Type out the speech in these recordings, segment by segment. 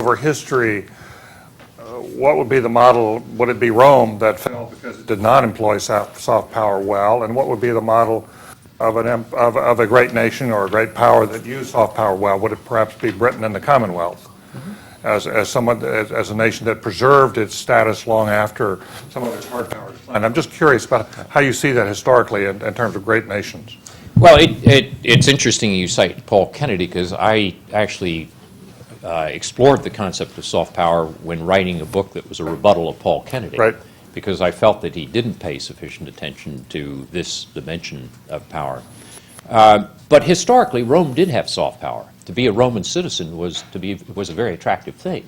over history, what would be the model? Would it be Rome that fell because it did not employ soft power well? And what would be the model of a great nation or a great power that used soft power well? Would it perhaps be Britain and the Commonwealth? As a nation that preserved its status long after some of its hard power declined. I'm just curious about how you see that historically in terms of great nations. Well, it's interesting you cite Paul Kennedy, because I actually explored the concept of soft power when writing a book that was a rebuttal of Paul Kennedy. Right. Because I felt that he didn't pay sufficient attention to this dimension of power. But historically, Rome did have soft power. To be a Roman citizen was a very attractive thing.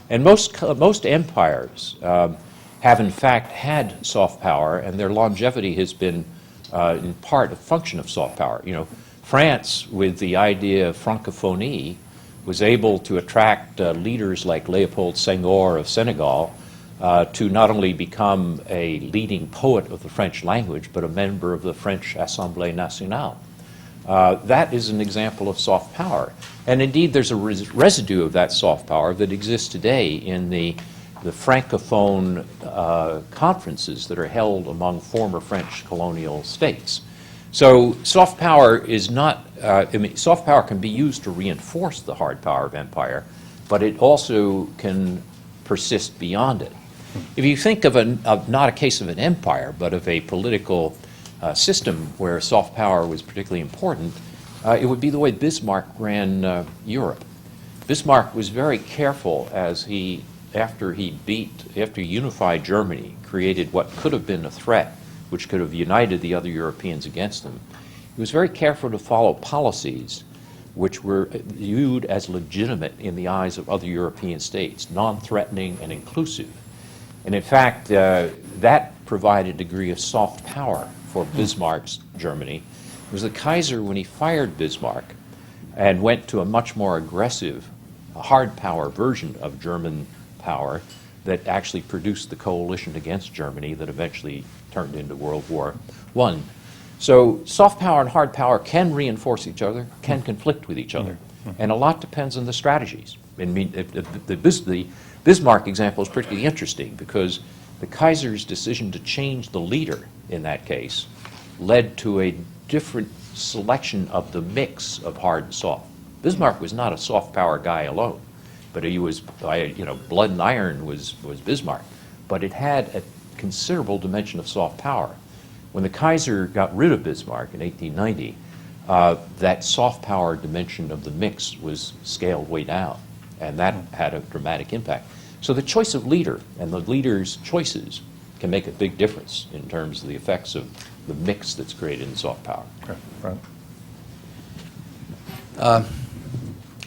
And most empires have in fact had soft power, and their longevity has been in part a function of soft power. You know, France, with the idea of francophonie, was able to attract leaders like Léopold Senghor of Senegal to not only become a leading poet of the French language, but a member of the French Assemblée Nationale. That is an example of soft power. And indeed, there's a residue of that soft power that exists today in the Francophone conferences that are held among former French colonial states. So soft power is not, soft power can be used to reinforce the hard power of empire, but it also can persist beyond it. If you think of not a case of an empire, but of a political system where soft power was particularly important, it would be the way Bismarck ran Europe. Bismarck was very careful as after he unified Germany, created what could have been a threat, which could have united the other Europeans against him. He was very careful to follow policies which were viewed as legitimate in the eyes of other European states, non-threatening and inclusive. And in fact, that provided a degree of soft power for Bismarck's Germany. It was the Kaiser, when he fired Bismarck and went to a much more aggressive, hard power version of German power, that actually produced the coalition against Germany that eventually turned into World War I. So soft power and hard power can reinforce each other, can conflict with each other, and a lot depends on the strategies. I mean, the Bismarck example is particularly interesting because the Kaiser's decision to change the leader in that case led to a different selection of the mix of hard and soft. Bismarck was not a soft power guy alone, but he was, blood and iron was Bismarck. But it had a considerable dimension of soft power. When the Kaiser got rid of Bismarck in 1890, that soft power dimension of the mix was scaled way down, and that had a dramatic impact. So the choice of leader and the leader's choices can make a big difference in terms of the effects of the mix that's created in soft power. Okay. Right.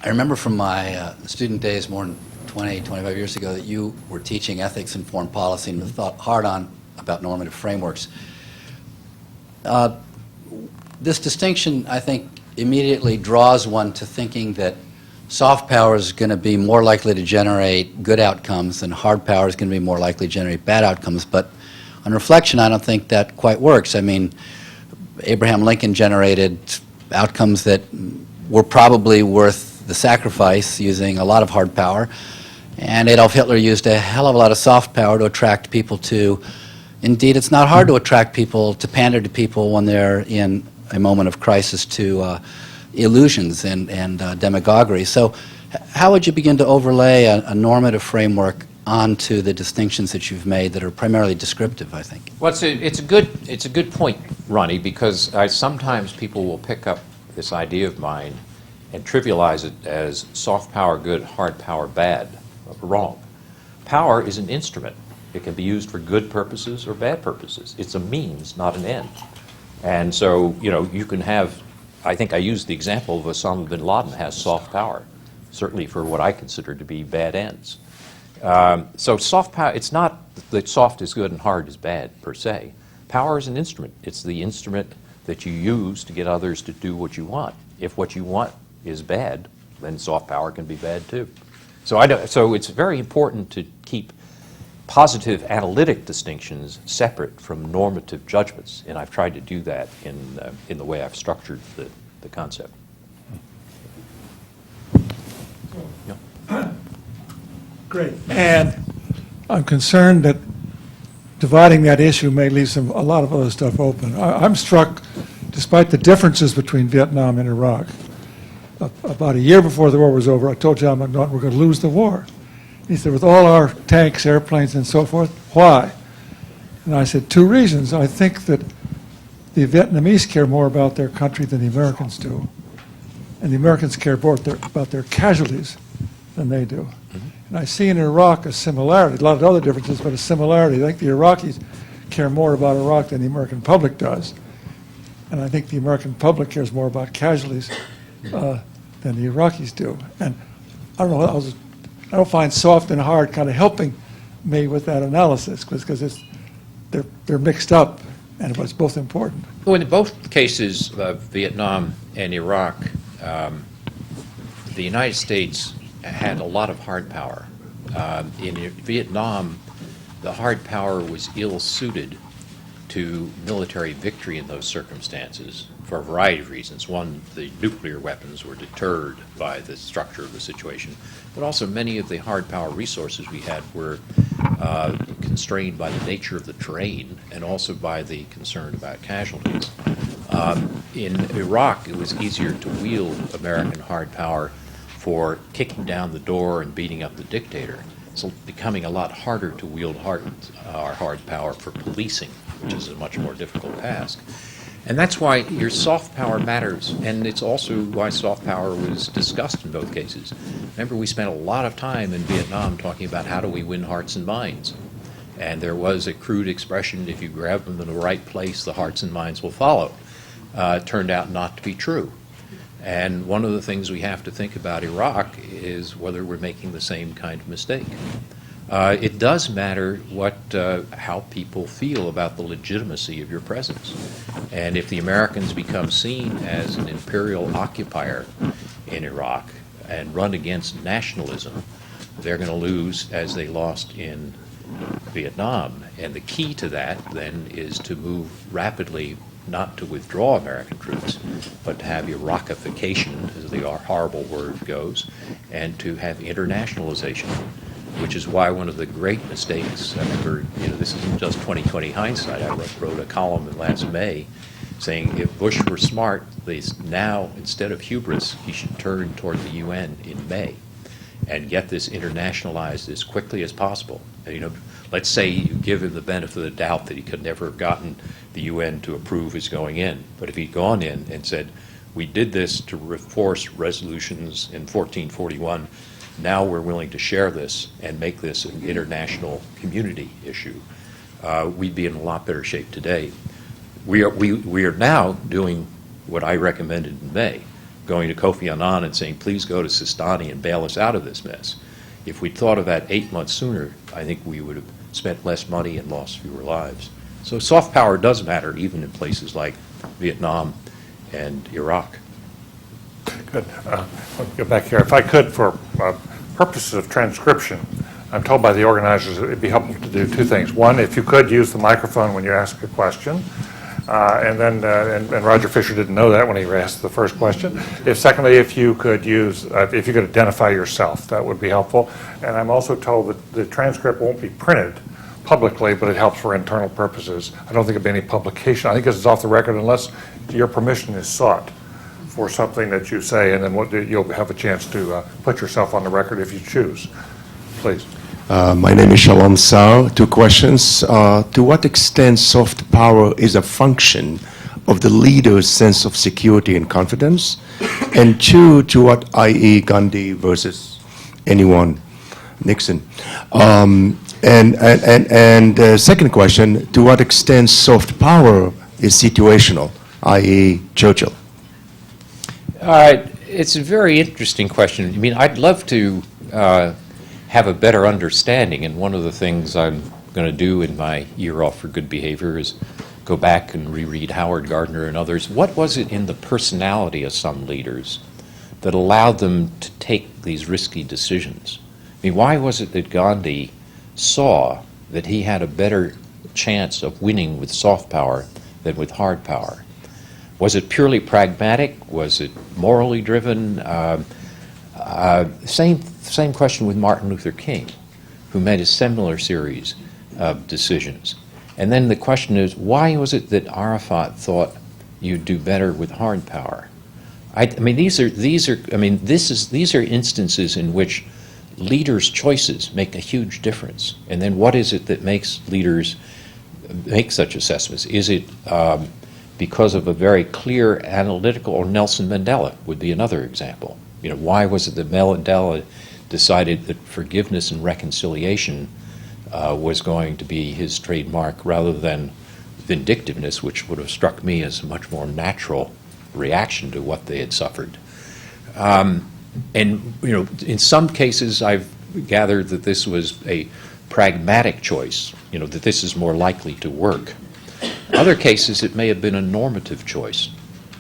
I remember from my student days more than 20, 25 years ago that you were teaching ethics and foreign policy and thought hard about normative frameworks. This distinction, I think, immediately draws one to thinking that soft power is going to be more likely to generate good outcomes and hard power is going to be more likely to generate bad outcomes. But on reflection, I don't think that quite works. I mean, Abraham Lincoln generated outcomes that were probably worth the sacrifice using a lot of hard power, and Adolf Hitler used a hell of a lot of soft power to attract people to. Indeed, it's not hard to attract people, to pander to people when they're in a moment of crisis, to illusions and demagoguery. So how would you begin to overlay a normative framework onto the distinctions that you've made that are primarily descriptive, I think? Well, it's a good point, Ronnie, because sometimes people will pick up this idea of mine and trivialize it as soft power good, hard power bad. Wrong. Power is an instrument. It can be used for good purposes or bad purposes. It's a means, not an end. And so, you can have, I think I used the example of Osama bin Laden has soft power, certainly for what I consider to be bad ends. So soft power, it's not that soft is good and hard is bad, per se. Power is an instrument. It's the instrument that you use to get others to do what you want. If what you want is bad, then soft power can be bad too. So it's very important to keep positive analytic distinctions separate from normative judgments, and I've tried to do that in the way I've structured the concept. Yeah. Great. And I'm concerned that dividing that issue may leave a lot of other stuff open. I'm struck, despite the differences between Vietnam and Iraq. About a year before the war was over, I told John McNaughton we're going to lose the war. He said, with all our tanks, airplanes, and so forth, why? And I said, two reasons. I think that the Vietnamese care more about their country than the Americans do. And the Americans care more about their casualties than they do. And I see in Iraq a similarity, a lot of other differences, but a similarity. I think the Iraqis care more about Iraq than the American public does. And I think the American public cares more about casualties than the Iraqis do. And I don't know, I don't find soft and hard kind of helping me with that analysis, because they're mixed up, and it's both important. Well, in both cases of Vietnam and Iraq, the United States had a lot of hard power. In Vietnam, the hard power was ill-suited to military victory in those circumstances for a variety of reasons. One, the nuclear weapons were deterred by the structure of the situation, but also many of the hard power resources we had were constrained by the nature of the terrain and also by the concern about casualties. In Iraq, it was easier to wield American hard power for kicking down the door and beating up the dictator. It's becoming a lot harder to wield our hard power for policing, which is a much more difficult task. And that's why your soft power matters, and it's also why soft power was discussed in both cases. Remember, we spent a lot of time in Vietnam talking about how do we win hearts and minds. And there was a crude expression, if you grab them in the right place, the hearts and minds will follow. It turned out not to be true. And one of the things we have to think about Iraq is whether we're making the same kind of mistake. It does matter how people feel about the legitimacy of your presence. And if the Americans become seen as an imperial occupier in Iraq and run against nationalism, they're going to lose as they lost in Vietnam. And the key to that then is to move rapidly, not to withdraw American troops, but to have Iraqification, as the horrible word goes, and to have internationalization, which is why one of the great mistakes, I remember, this isn't just 20/20 hindsight, I wrote a column in last May saying if Bush were smart, now, instead of hubris, he should turn toward the UN in May and get this internationalized as quickly as possible. Let's say you give him the benefit of the doubt that he could never have gotten the UN to approve his going in. But if he'd gone in and said, we did this to enforce resolutions in 1441, now we're willing to share this and make this an international community issue, we'd be in a lot better shape today. We are now doing what I recommended in May, going to Kofi Annan and saying, please go to Sistani and bail us out of this mess. If we'd thought of that 8 months sooner, I think we would have spent less money and lost fewer lives. So soft power does matter, even in places like Vietnam and Iraq. Good. I'll get back here. If I could, for purposes of transcription, I'm told by the organizers it would be helpful to do two things. One, if you could use the microphone when you ask a question. And Roger Fisher didn't know that when he asked the first question. Secondly, if you could identify yourself, that would be helpful. And I'm also told that the transcript won't be printed publicly, but it helps for internal purposes. I don't think it'll be any publication. I think this is off the record unless your permission is sought for something that you say, and then you'll have a chance to put yourself on the record if you choose. Please. My name is Shalom Sao. Two questions. To what extent soft power is a function of the leader's sense of security and confidence? And two, to what, i.e. Gandhi versus anyone, Nixon? And second question, to what extent soft power is situational, i.e. Churchill? It's a very interesting question. I mean, I'd love to have a better understanding, and one of the things I'm going to do in my year off for good behavior is go back and reread Howard Gardner and others. What was it in the personality of some leaders that allowed them to take these risky decisions? I mean, why was it that Gandhi saw that he had a better chance of winning with soft power than with hard power? Was it purely pragmatic? Was it morally driven? Same same question with Martin Luther King, who made a similar series of decisions. And then the question is, why was it that Arafat thought you'd do better with hard power? I mean, these are instances in which leaders' choices make a huge difference. And then what is it that makes leaders make such assessments? Is it because of a very clear analytical, or Nelson Mandela would be another example. You know, why was it that Mandela decided that forgiveness and reconciliation was going to be his trademark rather than vindictiveness, which would have struck me as a much more natural reaction to what they had suffered. And, you know, in some cases I've gathered that this was a pragmatic choice, you know, that this is more likely to work. Other cases it may have been a normative choice,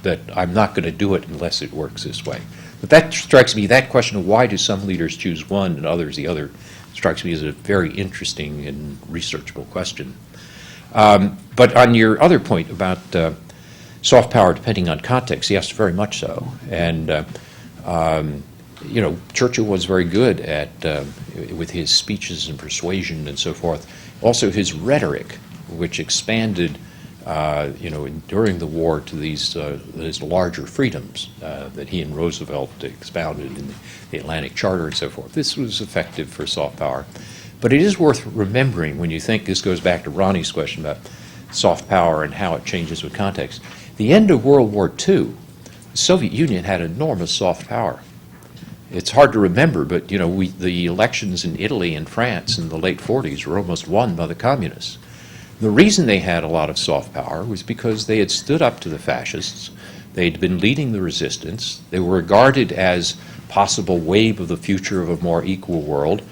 that I'm not going to do it unless it works this way. But that strikes me, that question of why do some leaders choose one and others the other, strikes me as a very interesting and researchable question. But on your other point about soft power depending on context, yes, very much so. And you know, Churchill was very good at, with his speeches and persuasion and so forth, also his rhetoric, which expanded, you know, during the war to these larger freedoms that he and Roosevelt expounded in the Atlantic Charter and so forth. This was effective for soft power. But it is worth remembering when you think, this goes back to Ronnie's question about soft power and how it changes with context. The end of World War II, the Soviet Union had enormous soft power. It's hard to remember, but you know, the elections in Italy and France in the late 40s were almost won by the communists. The reason they had a lot of soft power was because they had stood up to the fascists. They'd been leading the resistance. They were regarded as possible wave of the future of a more equal world.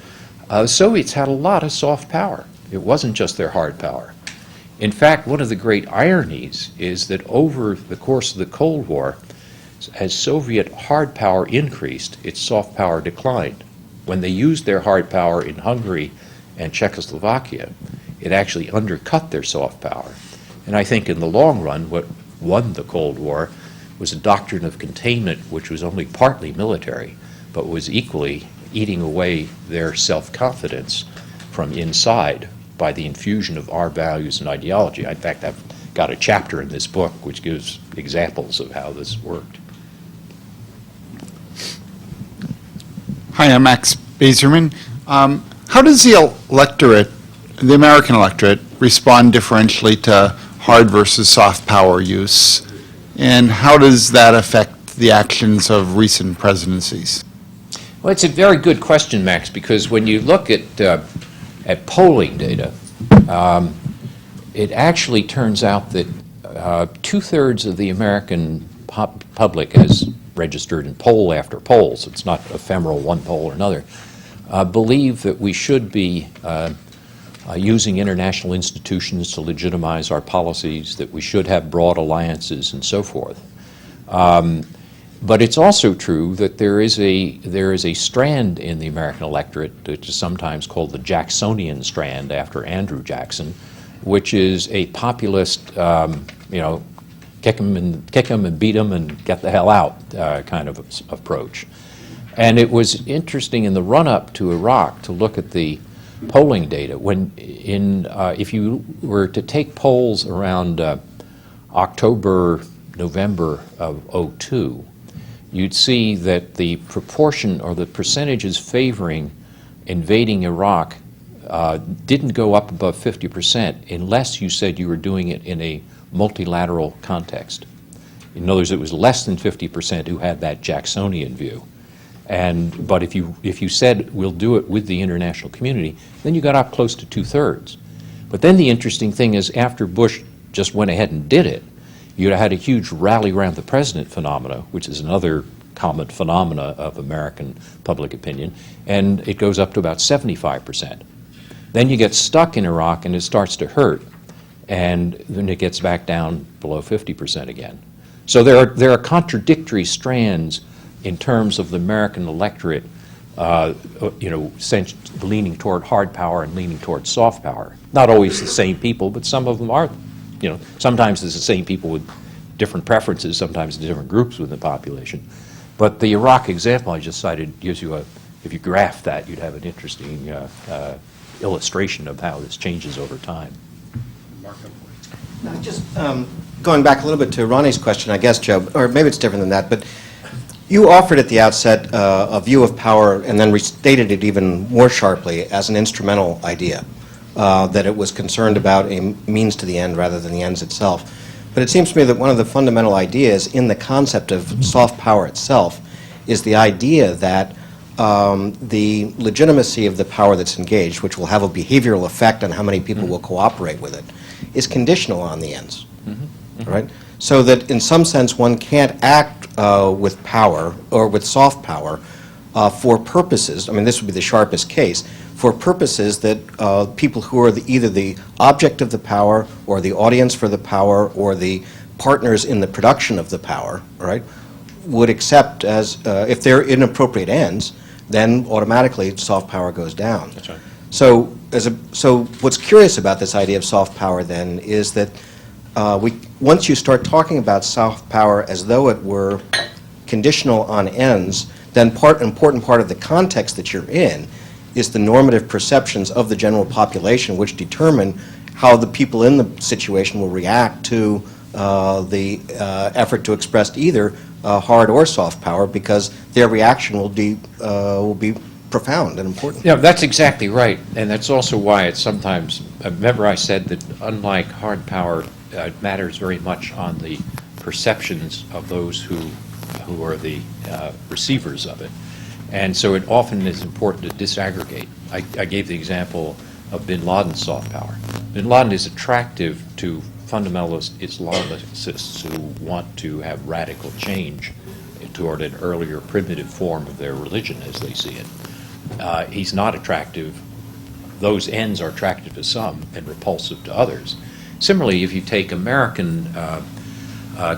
The Soviets had a lot of soft power. It wasn't just their hard power. In fact, one of the great ironies is that over the course of the Cold War, as Soviet hard power increased, its soft power declined. When they used their hard power in Hungary and Czechoslovakia, it actually undercut their soft power. And I think in the long run, what won the Cold War was a doctrine of containment which was only partly military, but was equally eating away their self-confidence from inside by the infusion of our values and ideology. In fact, I've got a chapter in this book which gives examples of how this worked. Hi, I'm Max Bazerman. How does the electorate, the American electorate, respond differentially to hard versus soft power use? And how does that affect the actions of recent presidencies? Well, it's a very good question, Max, because when you look at polling data, it actually turns out that 2/3 of the American public, as registered in poll after poll, so it's not ephemeral one poll or another, believe that we should be using international institutions to legitimize our policies, that we should have broad alliances and so forth. But it's also true that there is a strand in the American electorate, which is sometimes called the Jacksonian strand after Andrew Jackson, which is a populist, you know, kick 'em and beat 'em and get the hell out kind of approach. And it was interesting in the run-up to Iraq to look at the polling data. If you were to take polls around October, November of '02, you'd see that the proportion or the percentages favoring invading Iraq didn't go up above 50% unless you said you were doing it in a multilateral context. In other words, it was less than 50% who had that Jacksonian view. But if you said we'll do it with the international community, then you got up close to 2/3. But then the interesting thing is, after Bush just went ahead and did it, you had a huge rally around the president phenomena, which is another common phenomena of American public opinion, and it goes up to about 75%. Then you get stuck in Iraq and it starts to hurt, and then it gets back down below 50% again. So there are contradictory strands in terms of the American electorate, you know, leaning toward hard power and leaning toward soft power. Not always the same people, but some of them are. You know, sometimes it's the same people with different preferences, sometimes different groups within the population. But the Iraq example I just cited gives you a if you graph that, you'd have an interesting illustration of how this changes over time. No, just going back a little bit to Ronnie's question, I guess, Joe, or maybe it's different than that, but you offered at the outset a view of power and then restated it even more sharply as an instrumental idea, that it was concerned about a means to the end rather than the ends itself. But it seems to me that one of the fundamental ideas in the concept of soft power itself is the idea that the legitimacy of the power that's engaged, which will have a behavioral effect on how many people will cooperate with it, is conditional on the ends, right? So that in some sense one can't act with power or with soft power for purposes, I mean this would be the sharpest case, for purposes that people who are either the object of the power or the audience for the power or the partners in the production of the power, right, would accept as, if they're inappropriate ends, then automatically soft power goes down. That's right. So, so what's curious about this idea of soft power then is that once you start talking about soft power as though it were conditional on ends, then important part of the context that you're in is the normative perceptions of the general population, which determine how the people in the situation will react to the effort to express either hard or soft power, because their reaction will be profound and important. Yeah, that's exactly right, and that's also why it's sometimes, remember I said that unlike hard power, it matters very much on the perceptions of those who are the receivers of it. And so it often is important to disaggregate. I gave the example of bin Laden's soft power. Bin Laden is attractive to fundamentalist Islamists who want to have radical change toward an earlier primitive form of their religion as they see it. He's not attractive. Those ends are attractive to some and repulsive to others. Similarly, if you take American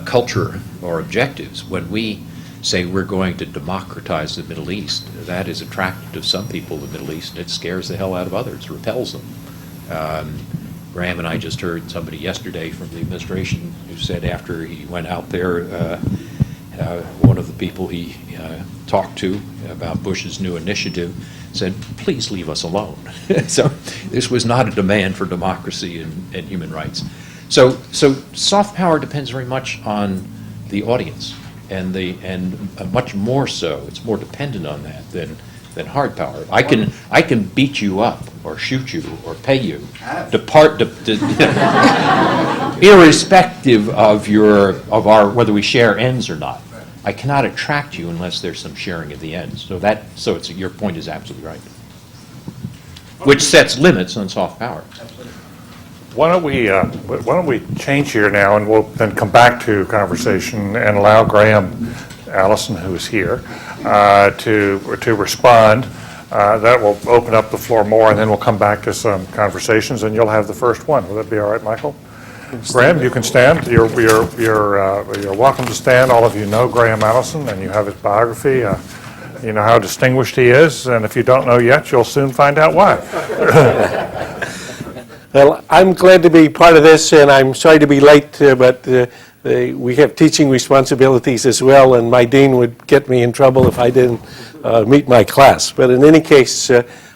culture or objectives, when we say we're going to democratize the Middle East, that is attractive to some people in the Middle East, and it scares the hell out of others, repels them. Graham and I just heard somebody yesterday from the administration who said after he went out there, one of the people he talked to about Bush's new initiative said, please leave us alone. So this was not a demand for democracy and human rights. So soft power depends very much on the audience, and much more so, it's more dependent on that than hard power. I can beat you up or shoot you or pay you irrespective of our whether we share ends or not. I cannot attract you unless there's some sharing at the end. So your point is absolutely right. Which sets limits on soft power. Why don't we change here now, and we'll then come back to conversation and allow Graham Allison, who is here, to respond. That will open up the floor more, and then we'll come back to some conversations, and you'll have the first one. Will that be all right, Michael? Graham, you can stand. You're welcome to stand. All of you know Graham Allison, and you have his biography. You know how distinguished he is, and if you don't know yet, you'll soon find out why. Well, I'm glad to be part of this, and I'm sorry to be late, but we have teaching responsibilities as well, and my dean would get me in trouble if I didn't meet my class. But in any case,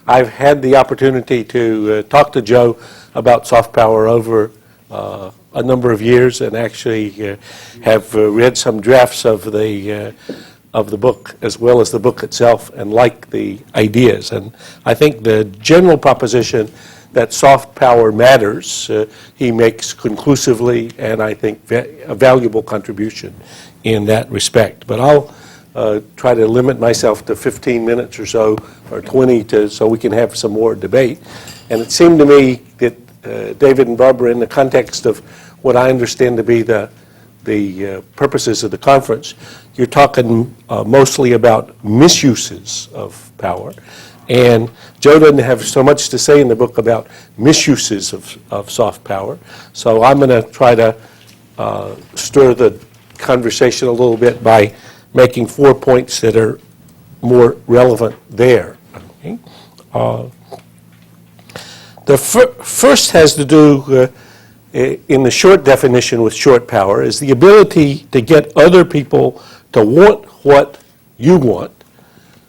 I've had the opportunity to talk to Joe about soft power over a number of years, and actually have read some drafts of the book as well as the book itself, and like the ideas. And I think the general proposition that soft power matters, he makes conclusively, and I think a valuable contribution in that respect. But I'll try to limit myself to 15 minutes or so, or 20, so we can have some more debate. And it seemed to me that David and Barbara, in the context of what I understand to be the purposes of the conference, you're talking mostly about misuses of power. And Joe doesn't have so much to say in the book about misuses of soft power. So I'm going to try to stir the conversation a little bit by making 4 points that are more relevant there. Okay? The first has to do, in the short definition with short power, is the ability to get other people to want what you want,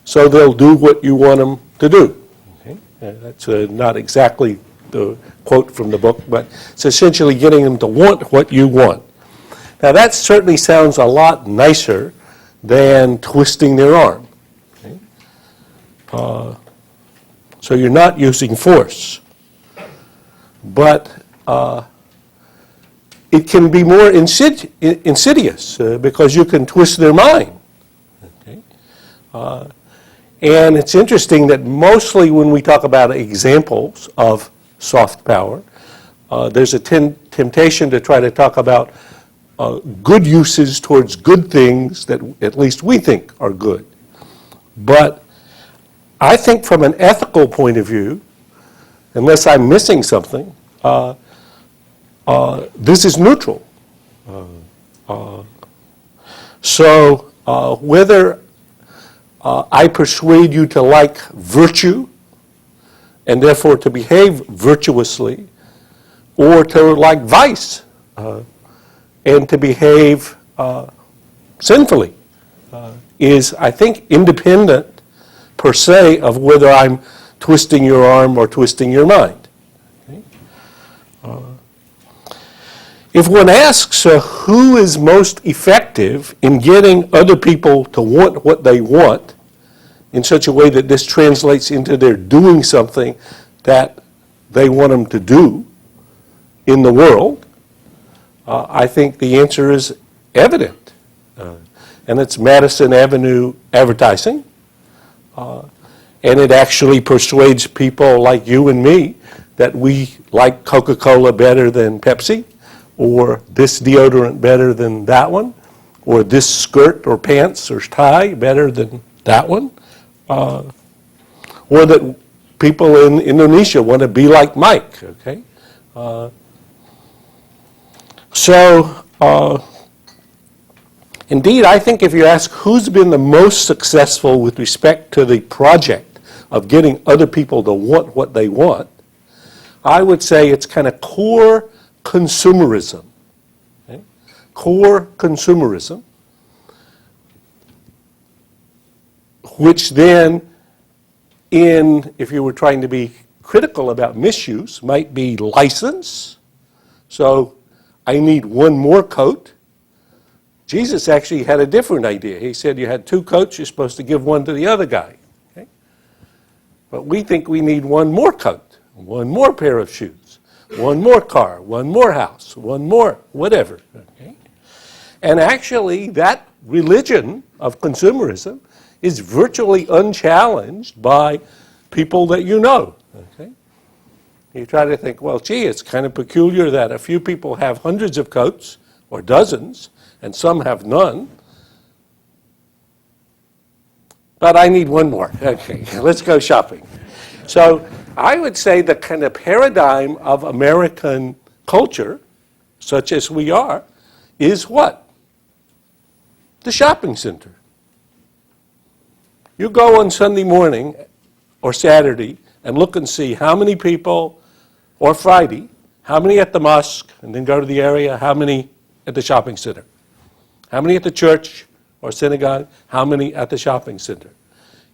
so they'll do what you want them to do. Okay? That's not exactly the quote from the book, but it's essentially getting them to want what you want. Now that certainly sounds a lot nicer than twisting their arm. Okay? So you're not using force. But it can be more insidious because you can twist their mind. Okay? And it's interesting that mostly when we talk about examples of soft power, there's a temptation to try to talk about good uses towards good things that at least we think are good. But I think from an ethical point of view, unless I'm missing something, this is neutral. So whether I persuade you to like virtue and therefore to behave virtuously, or to like vice and to behave sinfully, is, I think, independent per se of whether I'm twisting your arm or twisting your mind. Okay? If one asks who is most effective in getting other people to want what they want in such a way that this translates into their doing something that they want them to do in the world, I think the answer is evident. And it's Madison Avenue advertising. And it actually persuades people like you and me that we like Coca-Cola better than Pepsi, or this deodorant better than that one, or this skirt or pants or tie better than that one, or that people in Indonesia want to be like Mike, okay? Indeed, I think if you ask who's been the most successful with respect to the project of getting other people to want what they want, I would say it's kind of core consumerism. Okay? Core consumerism, which then, if you were trying to be critical about misuse, might be license. So I need one more coat. Jesus actually had a different idea. He said you had two coats, you're supposed to give one to the other guy. Okay? But we think we need one more coat, one more pair of shoes, one more car, one more house, one more whatever. Okay? And actually that religion of consumerism is virtually unchallenged by people that you know. Okay? You try to think, well, gee, it's kind of peculiar that a few people have hundreds of coats or dozens, and some have none. But I need one more. Okay, let's go shopping. So I would say the kind of paradigm of American culture, such as we are, is what? The shopping center. You go on Sunday morning or Saturday and look and see how many people, or Friday, how many at the mosque, and then go to the area, how many at the shopping center. How many at the church or synagogue? How many at the shopping center?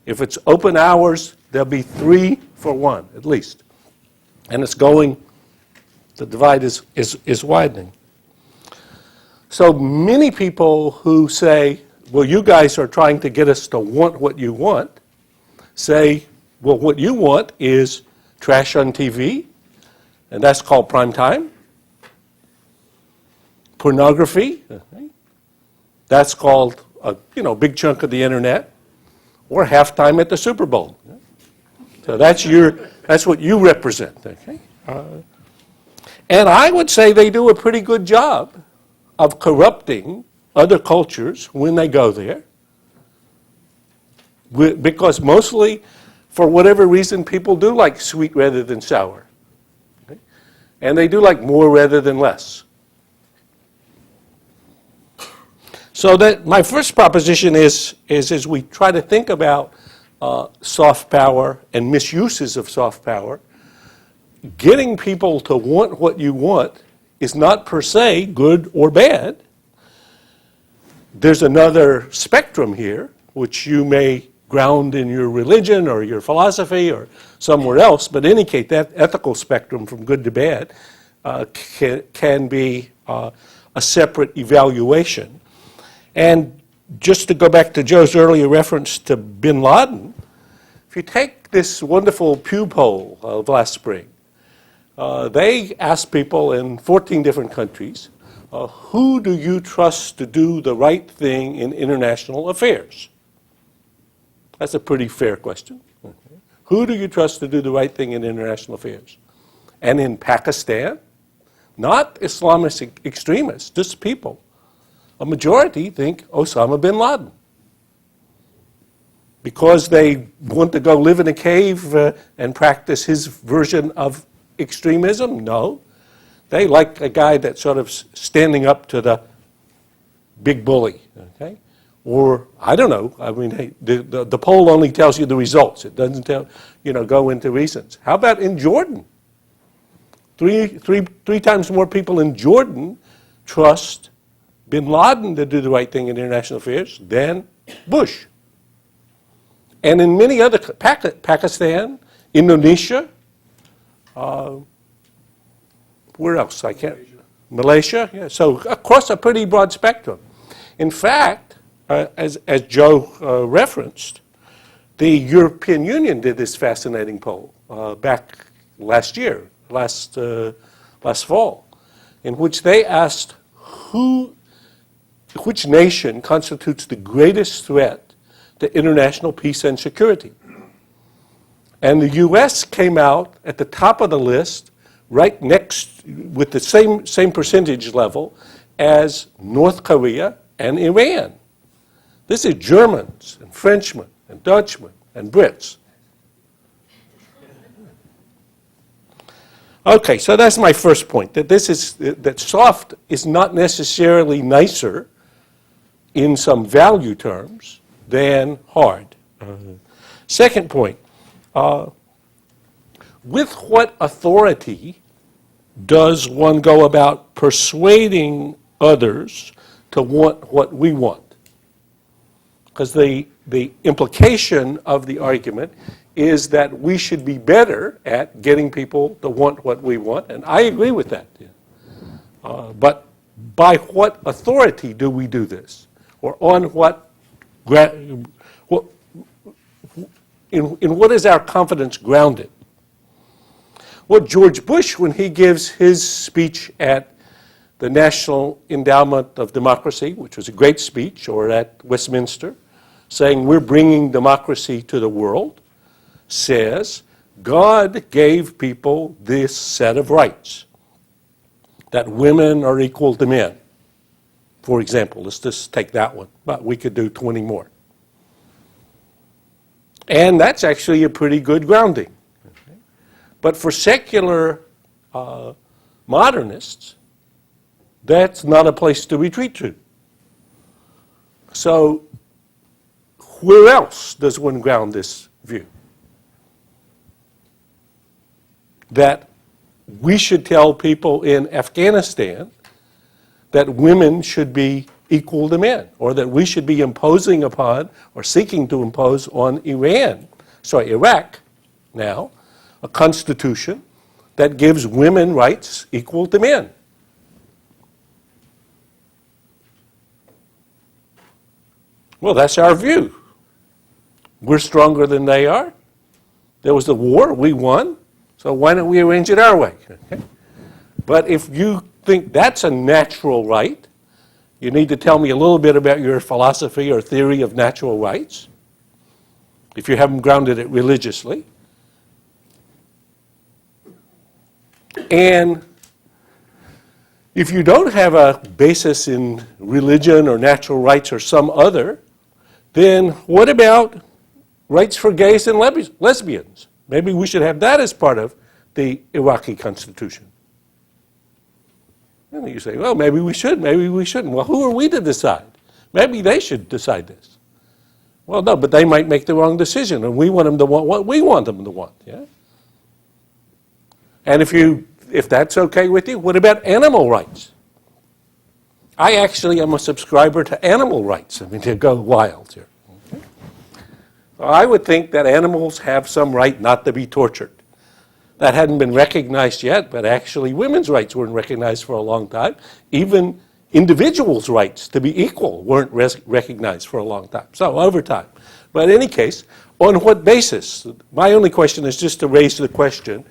If it's open hours, there'll be 3 for 1, at least. And it's going, the divide is widening. So many people who say, well, you guys are trying to get us to want what you want, say, well, what you want is trash on TV, and that's called prime time. Pornography, that's called a big chunk of the internet, or halftime at the Super Bowl. So that's what you represent. Okay? And I would say they do a pretty good job of corrupting other cultures when they go there, because mostly, for whatever reason, people do like sweet rather than sour. Okay? And they do like more rather than less. So that my first proposition is as we try to think about soft power and misuses of soft power, getting people to want what you want is not per se good or bad. There's another spectrum here, which you may ground in your religion or your philosophy or somewhere else, but indicate that ethical spectrum from good to bad can be a separate evaluation. And just to go back to Joe's earlier reference to bin Laden, if you take this wonderful Pew poll of last spring, they asked people in 14 different countries, who do you trust to do the right thing in international affairs? That's a pretty fair question. Who do you trust to do the right thing in international affairs? And in Pakistan, not Islamist extremists, just people, a majority think Osama bin Laden. Because they want to go live in a cave and practice his version of extremism? No. They like a guy that's sort of standing up to the big bully, okay? Or, I don't know, I mean, hey, the poll only tells you the results. It doesn't tell, go into reasons. How about in Jordan? Three times more people in Jordan trust bin Laden to do the right thing in international affairs than Bush. And in many other, Pakistan, Indonesia, where else? I can't. Malaysia, yeah. So across a pretty broad spectrum. In fact, as Joe referenced, the European Union did this fascinating poll back last year, last fall, in which they asked which nation constitutes the greatest threat to international peace and security. And the U.S. came out at the top of the list, right next, with the same percentage level as North Korea and Iran. This is Germans and Frenchmen and Dutchmen and Brits. Okay, so that's my first point, that soft is not necessarily nicer in some value terms than hard. Second point, with what authority does one go about persuading others to want what we want? Because the implication of the argument is that we should be better at getting people to want what we want, and I agree with that. But by what authority do we do this? Or on what, in what is our confidence grounded? Well, George Bush, when he gives his speech at the National Endowment of Democracy, which was a great speech, or at Westminster, saying we're bringing democracy to the world, says God gave people this set of rights, that women are equal to men. For example, let's just take that one, but we could do 20 more. And that's actually a pretty good grounding. But for secular modernists, that's not a place to retreat to. So where else does one ground this view? That we should tell people in Afghanistan that women should be equal to men, or that we should be imposing upon or seeking to impose on Iraq now, a constitution that gives women rights equal to men. Well, that's our view. We're stronger than they are. There was a war, we won, so why don't we arrange it our way? Okay? But if you think that's a natural right, you need to tell me a little bit about your philosophy or theory of natural rights, if you haven't grounded it religiously. And if you don't have a basis in religion or natural rights or some other, then what about rights for gays and lesbians? Maybe we should have that as part of the Iraqi constitution. And you say, well, maybe we should, maybe we shouldn't. Well, who are we to decide? Maybe they should decide this. Well, no, but they might make the wrong decision, and we want them to want what we want them to want. Yeah? And if that's okay with you, what about animal rights? I actually am a subscriber to animal rights. I mean, to go wild here. Okay? I would think that animals have some right not to be tortured. That hadn't been recognized yet, but actually women's rights weren't recognized for a long time. Even individuals' rights to be equal weren't recognized for a long time. So over time. But in any case, on what basis? My only question is just to raise the question,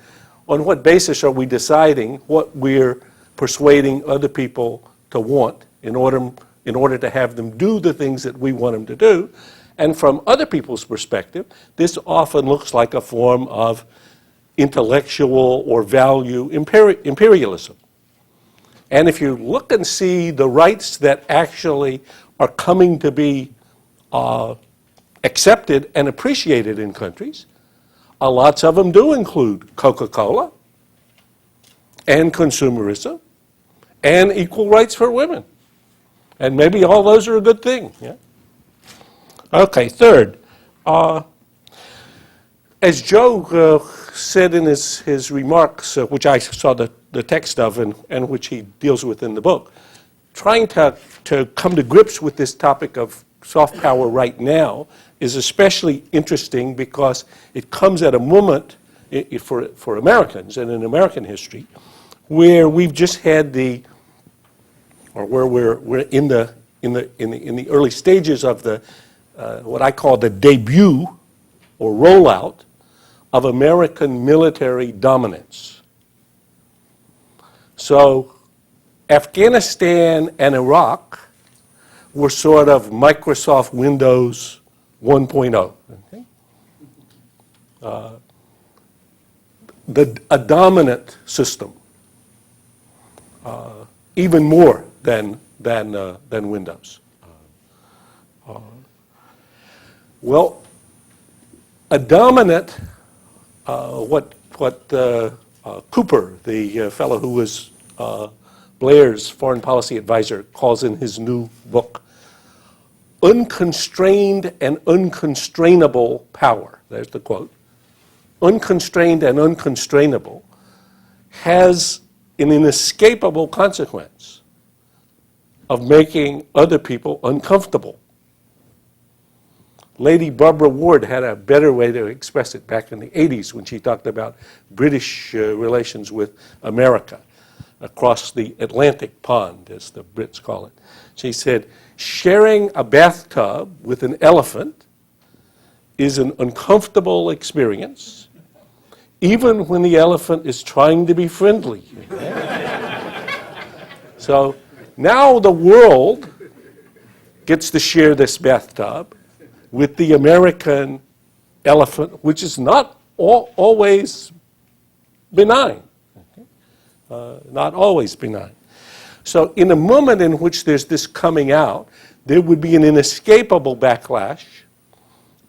on what basis are we deciding what we're persuading other people to want in order to have them do the things that we want them to do? And from other people's perspective, this often looks like a form of intellectual or value imperialism. And if you look and see the rights that actually are coming to be accepted and appreciated in countries, lots of them do include Coca-Cola and consumerism and equal rights for women. And maybe all those are a good thing. Yeah? Okay, third, as Joe said in his remarks, which I saw the text of and which he deals with in the book, trying to come to grips with this topic of soft power right now is especially interesting because it comes at a moment for Americans and in American history where we've just had where we're in the early stages of the what I call the debut or rollout of American military dominance. So Afghanistan and Iraq were sort of Microsoft Windows 1.0. Okay? A dominant system, even more than Windows. Well, a dominant, what Cooper, the fellow who was Blair's foreign policy advisor, calls in his new book, unconstrained and unconstrainable power, there's the quote, unconstrained and unconstrainable, has an inescapable consequence of making other people uncomfortable. Lady Barbara Ward had a better way to express it back in the 80s when she talked about British relations with America across the Atlantic pond, as the Brits call it. She said, sharing a bathtub with an elephant is an uncomfortable experience, even when the elephant is trying to be friendly. So now the world gets to share this bathtub with the American elephant, which is not always benign. Not always benign. So in a moment in which there's this coming out, there would be an inescapable backlash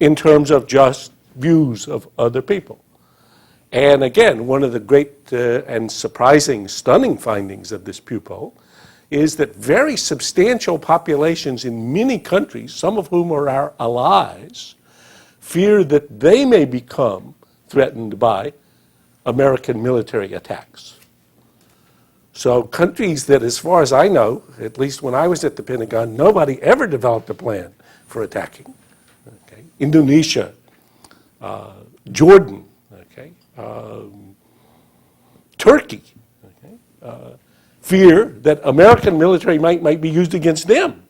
in terms of just views of other people. And again, one of the great and surprising, stunning findings of this Pew poll is that very substantial populations in many countries, some of whom are our allies, fear that they may become threatened by American military attacks. So countries that, as far as I know, at least when I was at the Pentagon, nobody ever developed a plan for attacking. Okay? Indonesia, Jordan, okay? Turkey, okay? Fear that American military might be used against them.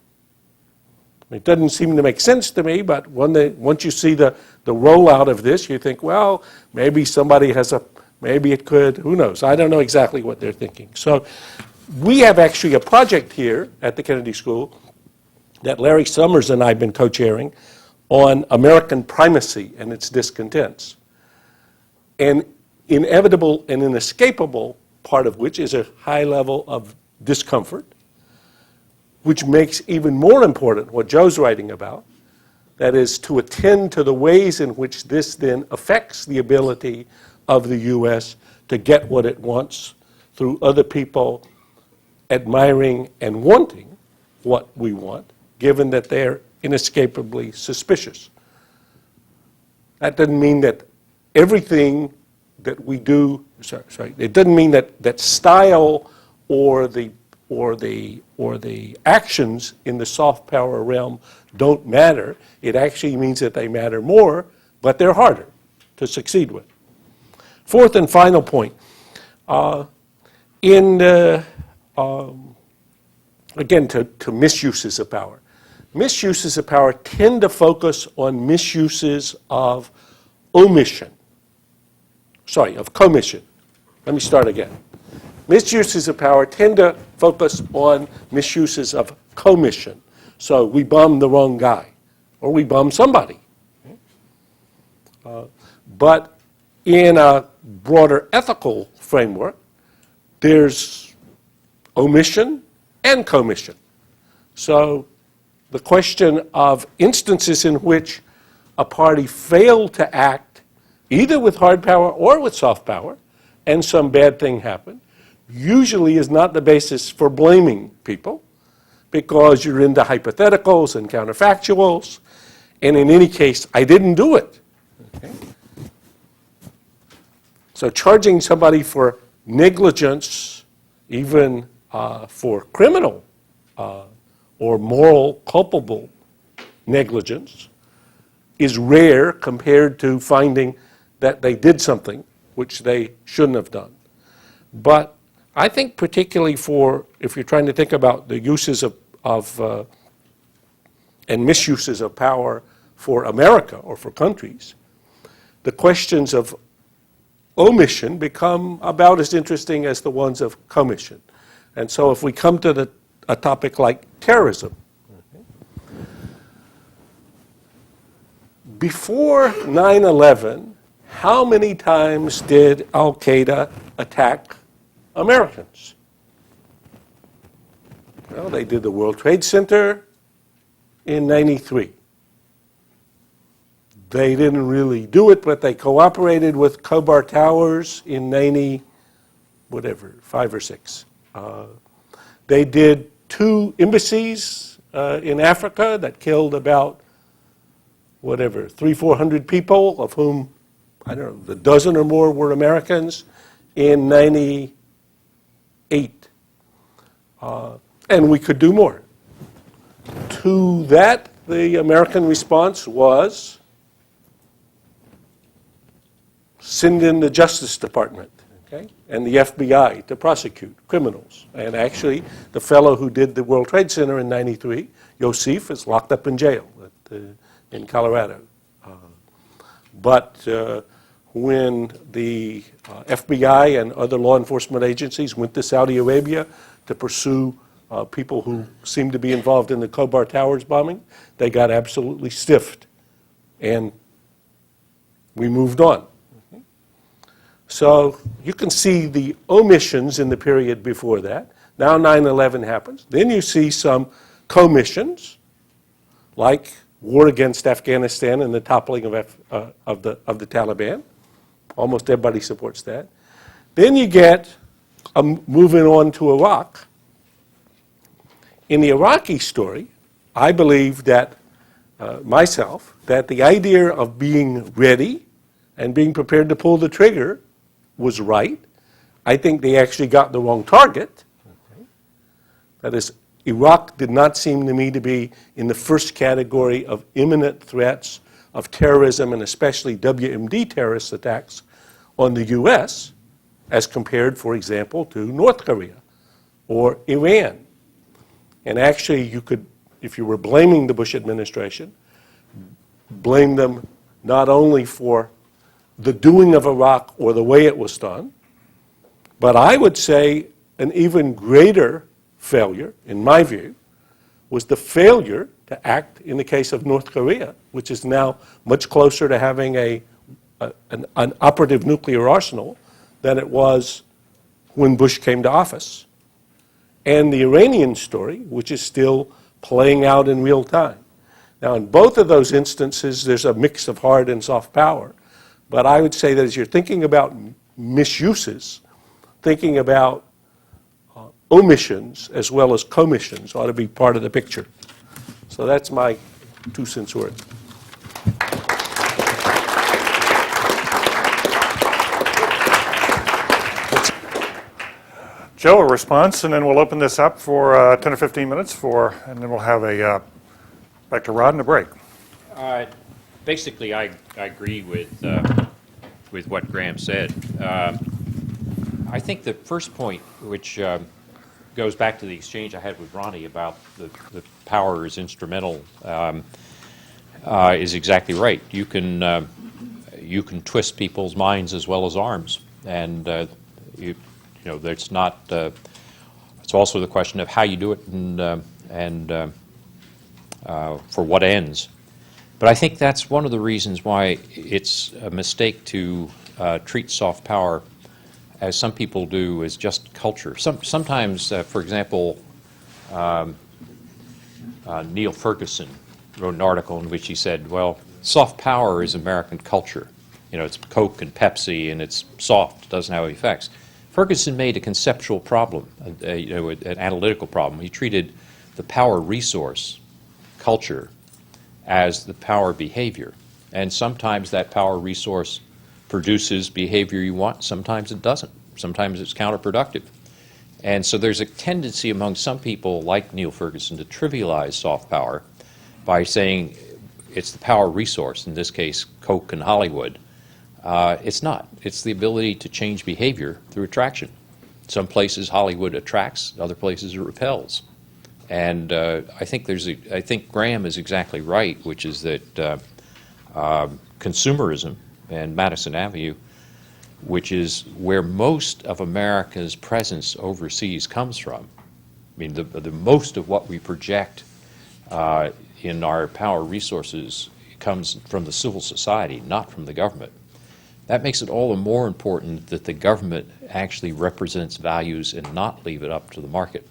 It doesn't seem to make sense to me, but once you see the rollout of this, you think, well, maybe somebody has maybe it could, who knows? I don't know exactly what they're thinking. So we have actually a project here at the Kennedy School that Larry Summers and I have been co-chairing on American primacy and its discontents. An inevitable and inescapable part of which is a high level of discomfort, which makes even more important what Joe's writing about, that is to attend to the ways in which this then affects the ability of the U.S. to get what it wants through other people admiring and wanting what we want, given that they're inescapably suspicious. That doesn't mean that everything that we do, it doesn't mean that style or the or the actions in the soft power realm don't matter. It actually means that they matter more, but they're harder to succeed with. Fourth and final point. Again, to misuses of power. Misuses of power tend to focus on misuses of commission. Let me start again. Misuses of power tend to focus on misuses of commission. So we bombed the wrong guy, or we bombed somebody. But in a broader ethical framework, there's omission and commission. So the question of instances in which a party failed to act either with hard power or with soft power, and some bad thing happened, usually is not the basis for blaming people, because you're into hypotheticals and counterfactuals, and in any case, I didn't do it. Okay? So charging somebody for negligence, even for criminal or moral culpable negligence, is rare compared to finding that they did something which they shouldn't have done. But I think particularly if you're trying to think about the uses of and misuses of power for America or for countries, the questions of omission become about as interesting as the ones of commission. And so if we come to a topic like terrorism, before 9/11, how many times did Al-Qaeda attack Americans? Well, they did the World Trade Center in 93. They didn't really do it, but they cooperated with Khobar Towers in 5 or 6. They did 2 embassies in Africa that killed about 300-400 people, of whom, I don't know, a dozen or more were Americans in 98. And we could do more. To that, the American response was send in the Justice Department, okay, and the FBI to prosecute criminals. And actually, the fellow who did the World Trade Center in 93, Yosef, is locked up in jail in Colorado. But when the FBI and other law enforcement agencies went to Saudi Arabia to pursue people who seemed to be involved in the Khobar Towers bombing, they got absolutely stiffed. And we moved on. So you can see the omissions in the period before that. Now 9/11 happens. Then you see some commissions, like war against Afghanistan and the toppling of the Taliban. Almost everybody supports that. Then you get moving on to Iraq. In the Iraqi story, I believe that that the idea of being ready and being prepared to pull the trigger was right. I think they actually got the wrong target. Okay. That is, Iraq did not seem to me to be in the first category of imminent threats of terrorism, and especially WMD terrorist attacks on the U.S., as compared, for example, to North Korea or Iran. And actually, you could, if you were blaming the Bush administration, blame them not only for the doing of Iraq or the way it was done, but I would say an even greater failure, in my view, was the failure to act in the case of North Korea, which is now much closer to having an operative nuclear arsenal than it was when Bush came to office. And the Iranian story, which is still playing out in real time. Now, in both of those instances, there's a mix of hard and soft power. But I would say that as you're thinking about misuses, thinking about omissions as well as commissions ought to be part of the picture. So that's my 2 cents worth. Joe, a response, and then we'll open this up for 10 or 15 minutes and then we'll have back to Rod and a break. Basically, I agree with what Graham said. I think the first point, which goes back to the exchange I had with Ronnie about the power is instrumental, is exactly right. You can twist people's minds as well as arms, and there's not. It's also the question of how you do it and for what ends. But I think that's one of the reasons why it's a mistake to treat soft power, as some people do, as just culture. Sometimes, for example, Neil Ferguson wrote an article in which he said, well, soft power is American culture. It's Coke and Pepsi, and it's soft, doesn't have any effects. Ferguson made a conceptual problem, an analytical problem. He treated the power resource, culture, as the power behavior. And sometimes that power resource produces behavior you want, sometimes it doesn't. Sometimes it's counterproductive. And so there's a tendency among some people like Neil Ferguson to trivialize soft power by saying it's the power resource, in this case Coke and Hollywood. It's not. It's the ability to change behavior through attraction. Some places Hollywood attracts, other places it repels. And I think Graham is exactly right, which is that consumerism and Madison Avenue, which is where most of America's presence overseas comes from. I mean, the most of what we project in our power resources comes from the civil society, not from the government. That makes it all the more important that the government actually represents values and not leave it up to the market.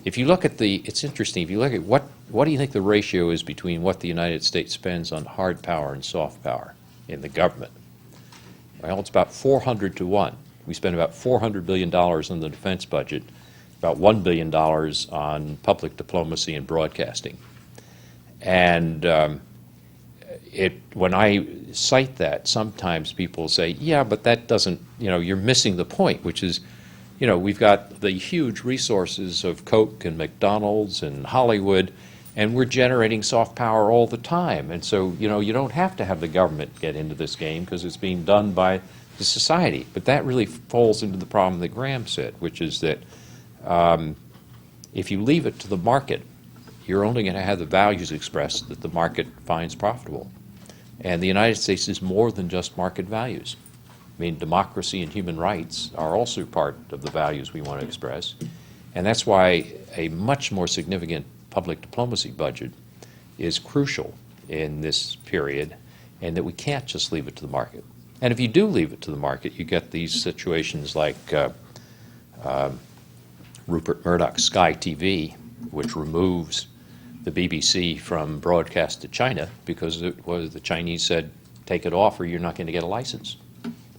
If you look at it's interesting, if you look at what do you think the ratio is between what the United States spends on hard power and soft power in the government? Well, it's about 400 to 1. We spend about $400 billion on the defense budget, about $1 billion on public diplomacy and broadcasting. And when I cite that, sometimes people say, yeah, but that doesn't, you're missing the point, which is, we've got the huge resources of Coke and McDonald's and Hollywood, and we're generating soft power all the time. And so, you don't have to have the government get into this game because it's being done by the society. But that really falls into the problem that Graham said, which is that if you leave it to the market, you're only going to have the values expressed that the market finds profitable. And the United States is more than just market values. I mean, democracy and human rights are also part of the values we want to express. And that's why a much more significant public diplomacy budget is crucial in this period, and that we can't just leave it to the market. And if you do leave it to the market, you get these situations like Rupert Murdoch's Sky TV, which removes the BBC from broadcast to China because the Chinese said, take it off or you're not going to get a license.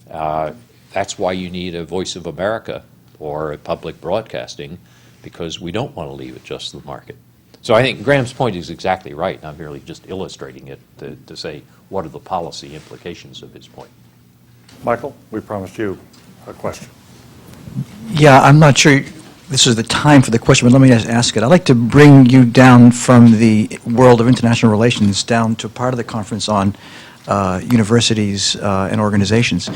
That's why you need a Voice of America or a public broadcasting, because we don't want to leave it just to the market. So I think Graham's point is exactly right. I'm merely just illustrating it to say what are the policy implications of his point. Michael, we promised you a question. Yeah, I'm not sure this is the time for the question, but let me just ask it. I'd like to bring you down from the world of international relations down to part of the conference on universities and organizations.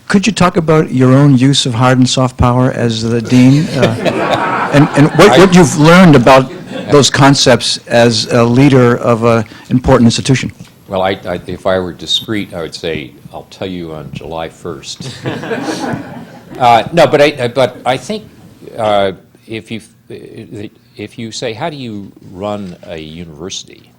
Could you talk about your own use of hard and soft power as the dean, and what you've learned about those concepts as a leader of an important institution? Well, if I were discreet, I would say I'll tell you on July 1st. No, but I think if you say how do you run a university,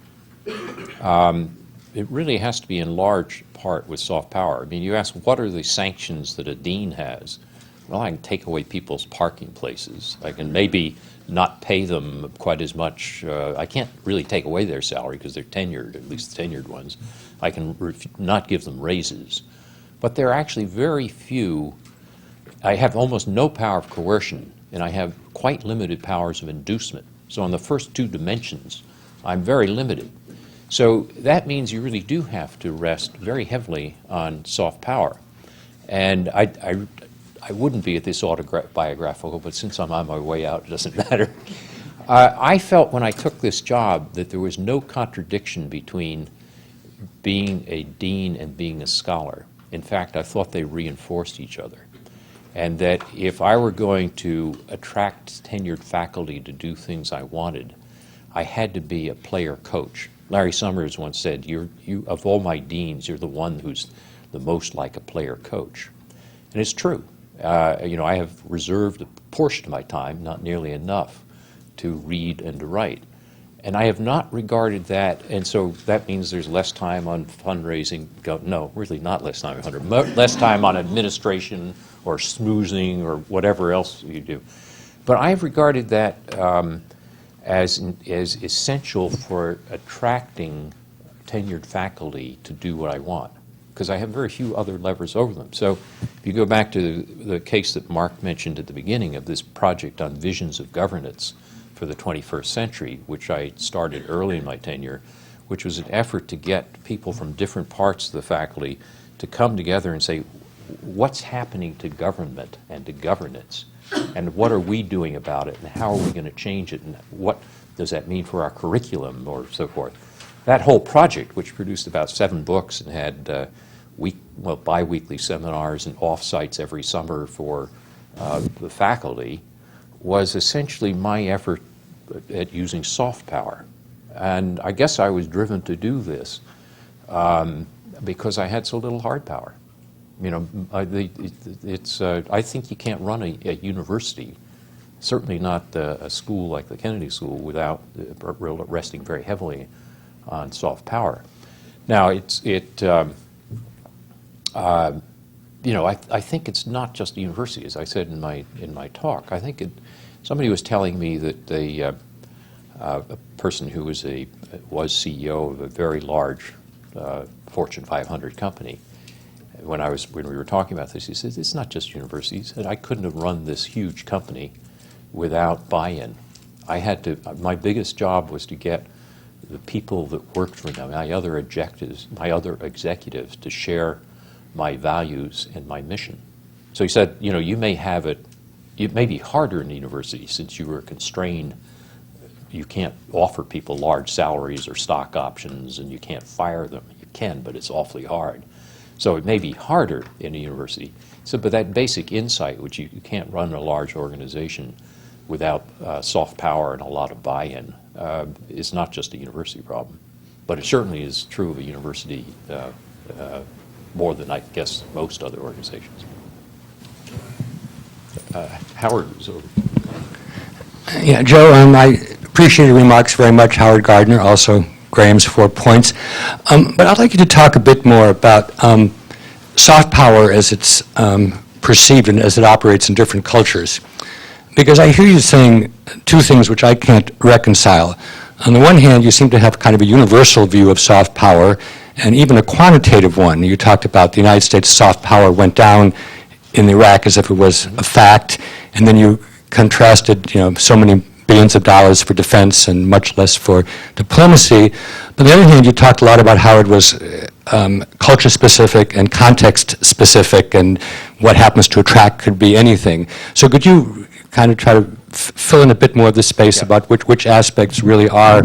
it really has to be in large part with soft power. I mean, you ask what are the sanctions that a dean has? Well, I can take away people's parking places. I can maybe not pay them quite as much. I can't really take away their salary because they're tenured, at least the tenured ones. I can not give them raises. But there are actually very few. I have almost no power of coercion, and I have quite limited powers of inducement. So on the first two dimensions, I'm very limited. So that means you really do have to rest very heavily on soft power. And I I wouldn't be at this autobiographical, but since I'm on my way out, it doesn't matter. I felt when I took this job that there was no contradiction between being a dean and being a scholar. In fact, I thought they reinforced each other. And that if I were going to attract tenured faculty to do things I wanted, I had to be a player coach. Larry Summers once said, of all my deans, you're the one who's the most like a player coach. And it's true. I have reserved a portion of my time, not nearly enough, to read and to write. And I have not regarded that, and so that means there's less time on fundraising. No, really not less time on fundraising, less time on administration or smoozing or whatever else you do. But I've regarded that as essential for attracting tenured faculty to do what I want, because I have very few other levers over them. So if you go back to the case that Mark mentioned at the beginning of this project on visions of governance for the 21st century, which I started early in my tenure, which was an effort to get people from different parts of the faculty to come together and say, what's happening to government and to governance, and what are we doing about it, and how are we going to change it, and what does that mean for our curriculum, or so forth. That whole project, which produced about 7 books and had bi-weekly seminars and off-sites every summer for the faculty, was essentially my effort at using soft power. And I guess I was driven to do this because I had so little hard power. I think you can't run a university, certainly not a school like the Kennedy School, without resting very heavily on soft power. Now, I think it's not just a university, as I said in my talk. I think somebody was telling me that a person who was CEO of a very large Fortune 500 company, when we were talking about this, he says, it's not just universities. He said, I couldn't have run this huge company without buy-in. My biggest job was to get the people that worked for them, my other executives, to share my values and my mission. So he said, you may have it may be harder in the university since you were constrained. You can't offer people large salaries or stock options, and you can't fire them. You can, but it's awfully hard. So it may be harder in a university. So, but that basic insight, which you can't run a large organization without soft power and a lot of buy-in, is not just a university problem. But it certainly is true of a university more than, I guess, most other organizations. Howard was over. Yeah, Joe, I appreciate your remarks very much, Howard Gardner, also Graham's 4 points. But I'd like you to talk a bit more about soft power as it's perceived and as it operates in different cultures. Because I hear you saying 2 things which I can't reconcile. On the one hand, you seem to have kind of a universal view of soft power, and even a quantitative one. You talked about the United States soft power went down in Iraq as if it was a fact, and then you contrasted, so many billions of dollars for defense and much less for diplomacy. But on the other hand, you talked a lot about how it was culture-specific and context-specific, and what happens to attract could be anything. So could you kind of try to fill in a bit more of the space about which aspects really are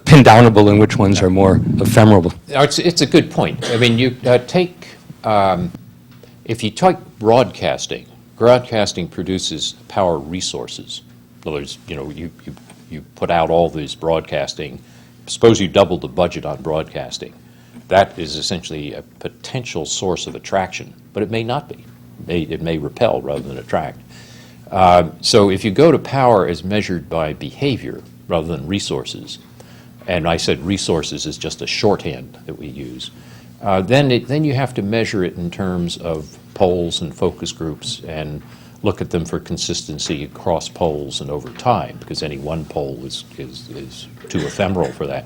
pin-downable and which ones are more ephemeral? It's a good point. I mean, you if you take broadcasting produces power resources. In other words, you put out all these broadcasting. Suppose you double the budget on broadcasting. That is essentially a potential source of attraction, but it may not be. It may repel rather than attract. So if you go to power as measured by behavior rather than resources, and I said resources is just a shorthand that we use, then you have to measure it in terms of polls and focus groups and look at them for consistency across polls and over time, because any one poll is too ephemeral for that.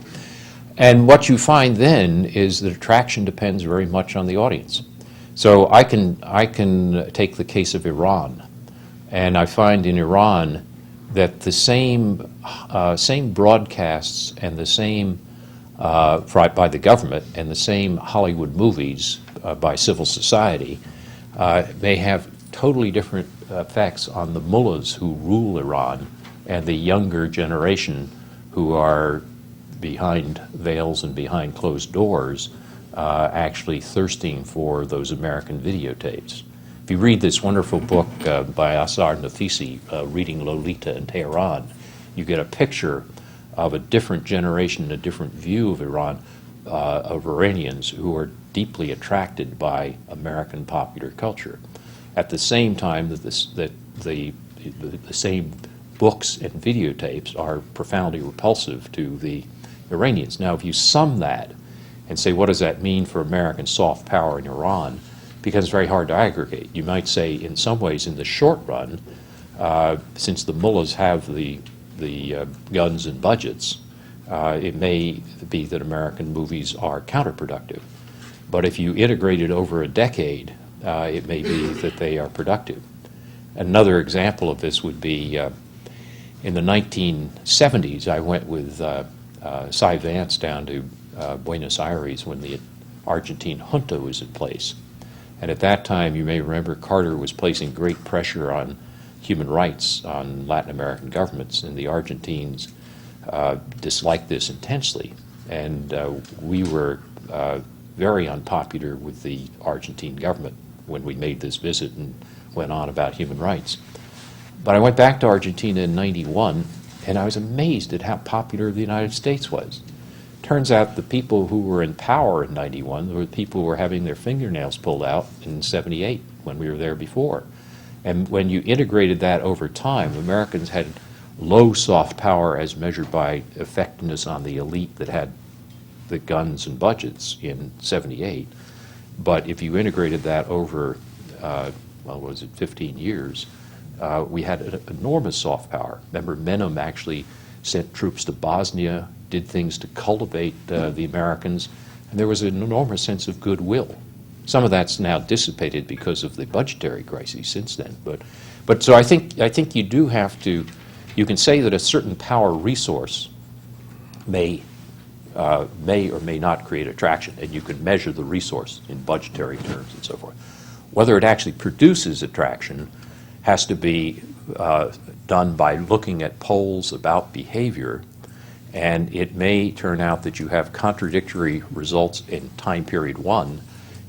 And what you find then is that attraction depends very much on the audience. So I can take the case of Iran, and I find in Iran that the same broadcasts and the same by the government and the same Hollywood movies by civil society may have totally different effects on the mullahs who rule Iran and the younger generation who are behind veils and behind closed doors actually thirsting for those American videotapes. If you read this wonderful book by Asar Nafisi, Reading Lolita in Tehran, you get a picture of a different generation, a different view of Iran, of Iranians who are deeply attracted by American popular culture. At the same time that the same books and videotapes are profoundly repulsive to the Iranians. Now, if you sum that and say, what does that mean for American soft power in Iran, it becomes very hard to aggregate. You might say, in some ways, in the short run, since the mullahs have the guns and budgets, it may be that American movies are counterproductive. But if you integrate it over a decade, it may be that they are productive. Another example of this would be in the 1970s, I went with Cy Vance down to Buenos Aires when the Argentine junta was in place. And at that time, you may remember, Carter was placing great pressure on human rights on Latin American governments, and the Argentines disliked this intensely. And we were very unpopular with the Argentine government when we made this visit and went on about human rights. But I went back to Argentina in '91, and I was amazed at how popular the United States was. Turns out the people who were in power in '91 were the people who were having their fingernails pulled out in '78 when we were there before. And when you integrated that over time, Americans had low soft power as measured by effectiveness on the elite that had the guns and budgets in '78. But if you integrated that over, well, what was it, 15 years, we had an enormous soft power. Remember, Menem actually sent troops to Bosnia, did things to cultivate the Americans, and there was an enormous sense of goodwill. Some of that's now dissipated because of the budgetary crises since then. But so I think you do have to, you can say that a certain power resource may or may not create attraction, and you can measure the resource in budgetary terms and so forth. Whether it actually produces attraction has to be done by looking at polls about behavior, and it may turn out that you have contradictory results in time period one,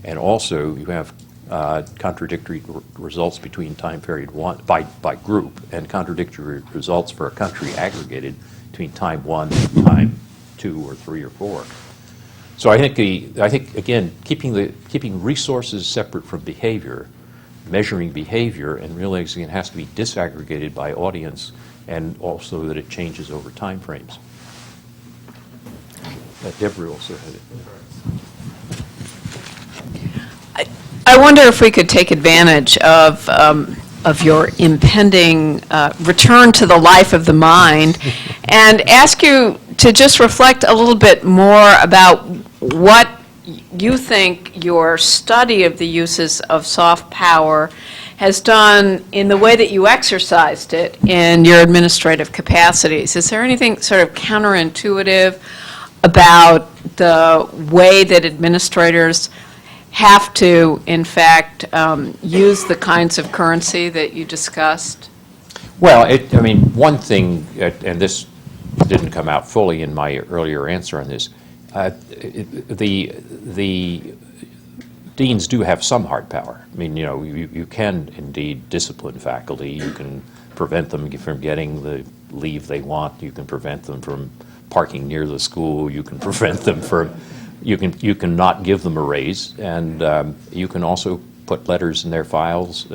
and also you have contradictory results between time period one by group, and contradictory results for a country aggregated between time one and time 2 or 3 or 4. So I think again, keeping resources separate from behavior, measuring behavior, and realizing it has to be disaggregated by audience, and also that it changes over time frames. Deborah also had it. I wonder if we could take advantage of your impending return to the life of the mind and ask you to just reflect a little bit more about what you think your study of the uses of soft power has done in the way that you exercised it in your administrative capacities. Is there anything sort of counterintuitive about the way that administrators have to, in fact, use the kinds of currency that you discussed? Well, I mean, one thing, and this didn't come out fully in my earlier answer on this, the deans do have some hard power. I mean, you know, you can indeed discipline faculty. You can prevent them from getting the leave they want. You can prevent them from parking near the school. You can prevent them from, you can not give them a raise, and you can also put letters in their files,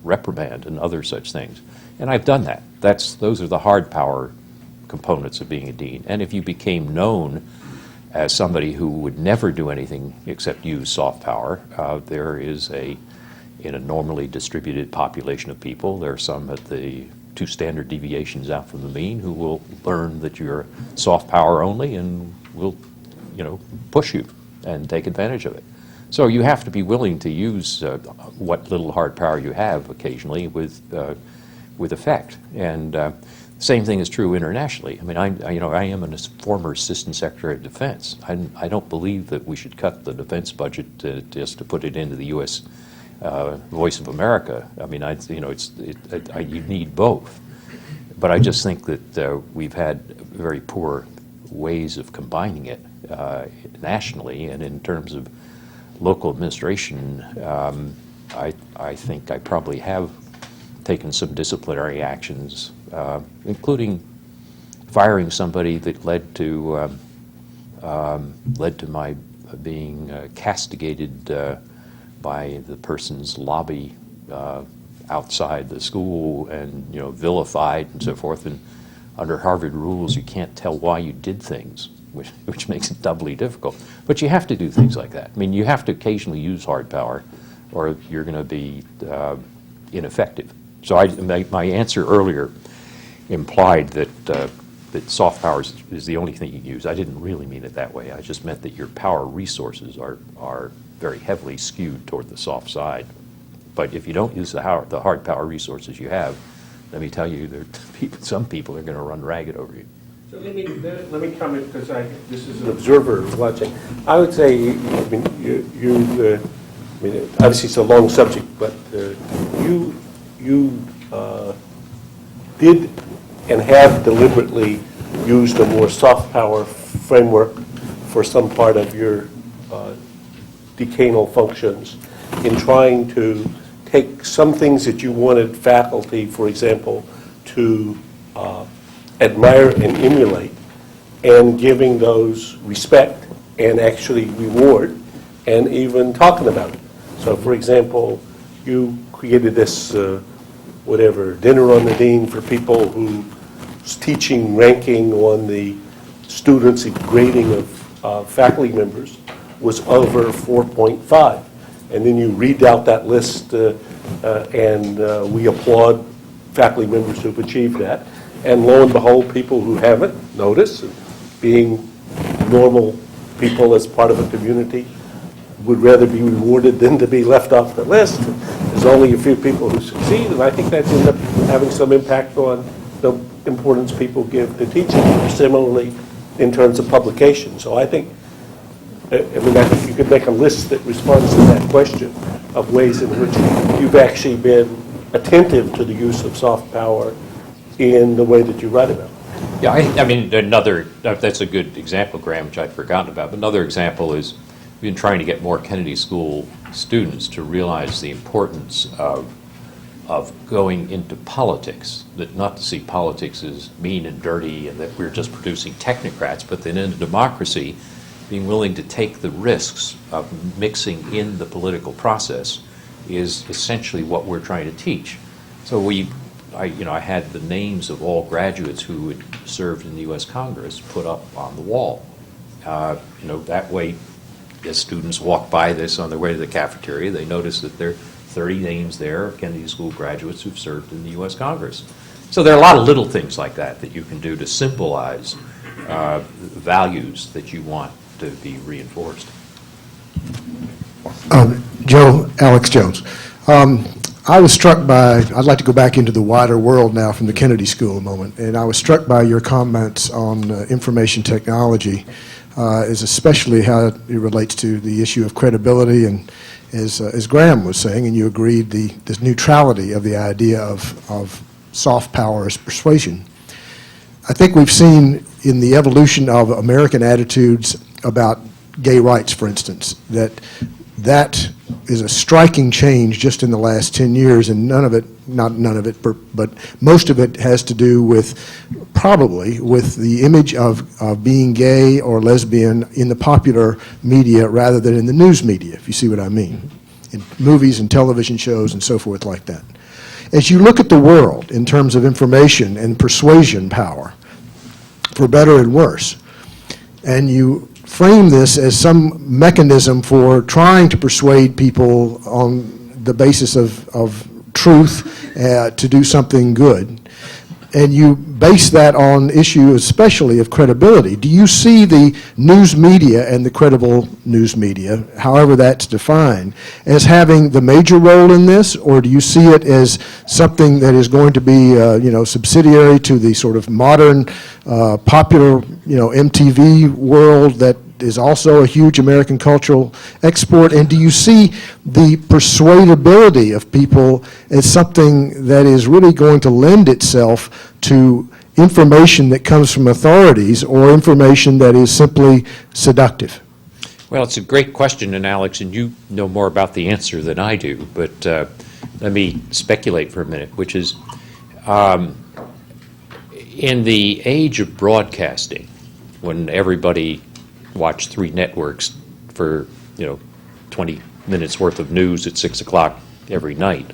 reprimand and other such things. And I've done that. Those are the hard power components of being a dean. And if you became known as somebody who would never do anything except use soft power, there is in a normally distributed population of people, there are some at the 2 standard deviations out from the mean who will learn that you're soft power only and will, you know, push you and take advantage of it. So you have to be willing to use what little hard power you have occasionally with effect. And same thing is true internationally. I mean, I am a former Assistant Secretary of Defense. I don't believe that we should cut the defense budget just to put it into the U.S. Voice of America. I mean, you need both. But I just think that we've had very poor ways of combining it nationally, and in terms of local administration, I think I probably have taken some disciplinary actions, including firing somebody that led to my being castigated by the person's lobby outside the school, and vilified and so forth. And under Harvard rules, you can't tell why you did things, which makes it doubly difficult. But you have to do things like that. I mean, you have to occasionally use hard power, or you're going to be ineffective. So my answer earlier implied that soft power is the only thing you use. I didn't really mean it that way. I just meant that your power resources are very heavily skewed toward the soft side. But if you don't use the hard power resources you have, let me tell you, some people are going to run ragged over you. So let me comment, because this is an observer watching. I would say, I mean, obviously it's a long subject, but you did and have deliberately used a more soft power framework for some part of your decanal functions in trying to take some things that you wanted faculty, for example, to admire and emulate, and giving those respect and actually reward, and even talking about it. So, for example, you created this, dinner on the dean for people whose teaching ranking on the students' grading of faculty members was over 4.5. And then you read out that list, and we applaud faculty members who've achieved that. And lo and behold, people who haven't noticed, being normal people as part of a community, would rather be rewarded than to be left off the list. There's only a few people who succeed, and I think that's ended up having some impact on the importance people give to teaching, similarly in terms of publication. So I think you could make a list that responds to that question of ways in which you've actually been attentive to the use of soft power in the way that you write about it. Yeah, I mean, that's a good example, Graham, which I'd forgotten about. But another example is we've been trying to get more Kennedy School students to realize the importance of going into politics, that not to see politics as mean and dirty and that we're just producing technocrats, but that in a democracy, being willing to take the risks of mixing in the political process is essentially what we're trying to teach. So I had the names of all graduates who had served in the U.S. Congress put up on the wall. That way, as students walk by this on their way to the cafeteria, they notice that there are 30 names there of Kennedy School graduates who've served in the U.S. Congress. So there are a lot of little things like that that you can do to symbolize values that you want to be reinforced. Alex Jones. I was struck by, I'd like to go back into the wider world now from the Kennedy School a moment, and I was struck by your comments on information technology, is especially how it relates to the issue of credibility, and as Graham was saying, and you agreed, the neutrality of the idea of soft power as persuasion. I think we've seen in the evolution of American attitudes about gay rights, for instance, that is a striking change just in the last 10 years, and but most of it has to do probably with the image of being gay or lesbian in the popular media rather than in the news media, if you see what I mean, in movies and television shows and so forth like that. As you look at the world in terms of information and persuasion power, for better and worse, and you frame this as some mechanism for trying to persuade people on the basis of truth to do something good, and you base that on issue especially of credibility. Do you see the news media and the credible news media, however that's defined, as having the major role in this, or do you see it as something that is going to be subsidiary to the sort of modern popular MTV world that is also a huge American cultural export? And do you see the persuadability of people as something that is really going to lend itself to information that comes from authorities or information that is simply seductive? Well, it's a great question, and Alex, and you know more about the answer than I do, but let me speculate for a minute, which is, in the age of broadcasting, when everybody watched 3 networks for, 20 minutes worth of news at 6 o'clock every night,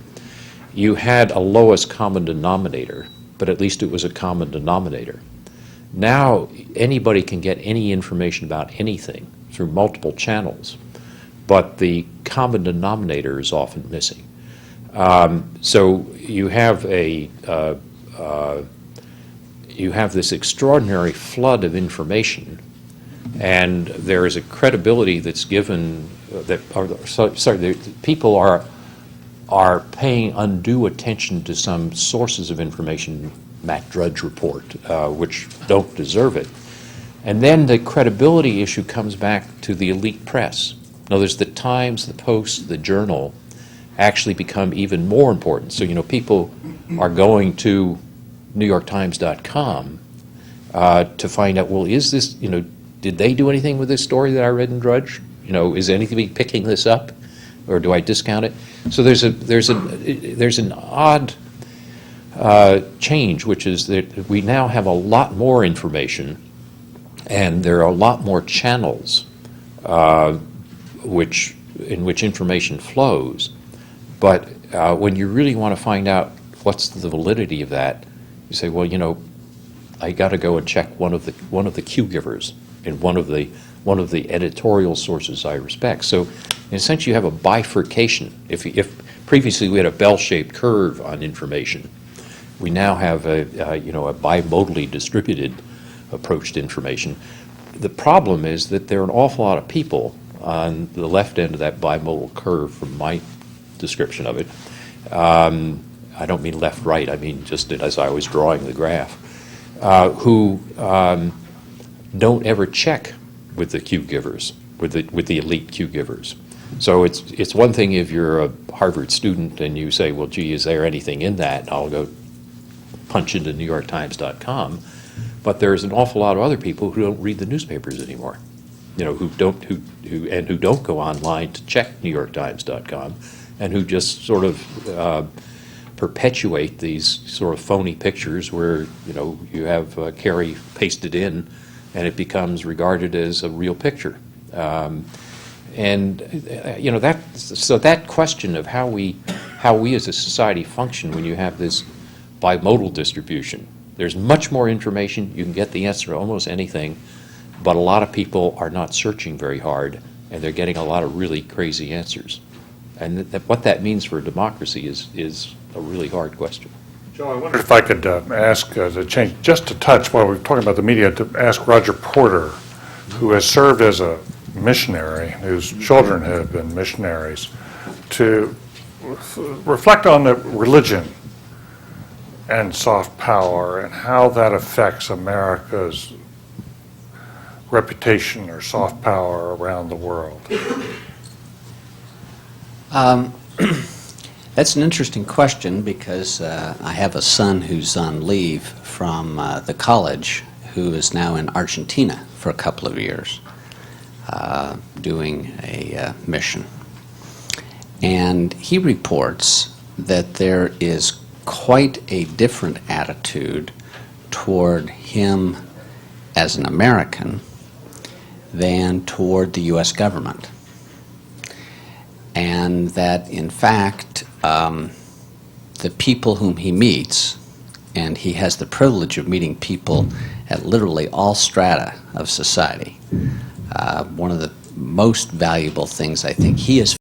you had a lowest common denominator, but at least it was a common denominator. Now, anybody can get any information about anything through multiple channels, but the common denominator is often missing. So you have you have this extraordinary flood of information, and there is a credibility that's given people are paying undue attention to some sources of information, Matt Drudge report, which don't deserve it. And then the credibility issue comes back to the elite press. In other words, the Times, the Post, the Journal actually become even more important. So, people are going to NewYorkTimes.com to find out, well, is this, did they do anything with this story that I read in Drudge? Is anybody picking this up, or do I discount it? So there's an odd change, which is that we now have a lot more information, and there are a lot more channels in which information flows. But when you really want to find out what's the validity of that, you say, well, I got to go and check one of the cue givers in one of the editorial sources I respect. So in a sense, you have a bifurcation. If previously we had a bell-shaped curve on information, we now have a bimodally distributed approach to information. The problem is that there are an awful lot of people on the left end of that bimodal curve, from my description of it. I don't mean left-right, I mean just as I was drawing the graph, who don't ever check with the cue givers, with the elite cue givers. So it's one thing if you're a Harvard student and you say, well, gee, is there anything in that? I'll go punch into NewYorkTimes.com. But there's an awful lot of other people who don't read the newspapers anymore, who don't go online to check NewYorkTimes.com, and who just sort of perpetuate these sort of phony pictures where you have Kerry pasted in, and it becomes regarded as a real picture. That question of how we as a society function when you have this bimodal distribution. There's much more information. You can get the answer to almost anything, but a lot of people are not searching very hard, and they're getting a lot of really crazy answers. And what that means for a democracy is a really hard question. Joe, I wondered if I could ask to change just a touch while we're talking about the media, to ask Roger Porter, who has served as a missionary, whose children have been missionaries, to reflect on the religion and soft power and how that affects America's reputation or soft power around the world. That's an interesting question, because I have a son who's on leave from the college, who is now in Argentina for a couple of years doing a mission. And he reports that there is quite a different attitude toward him as an American than toward the U.S. government. And that, in fact, the people whom he meets, and he has the privilege of meeting people at literally all strata of society, one of the most valuable things I think he has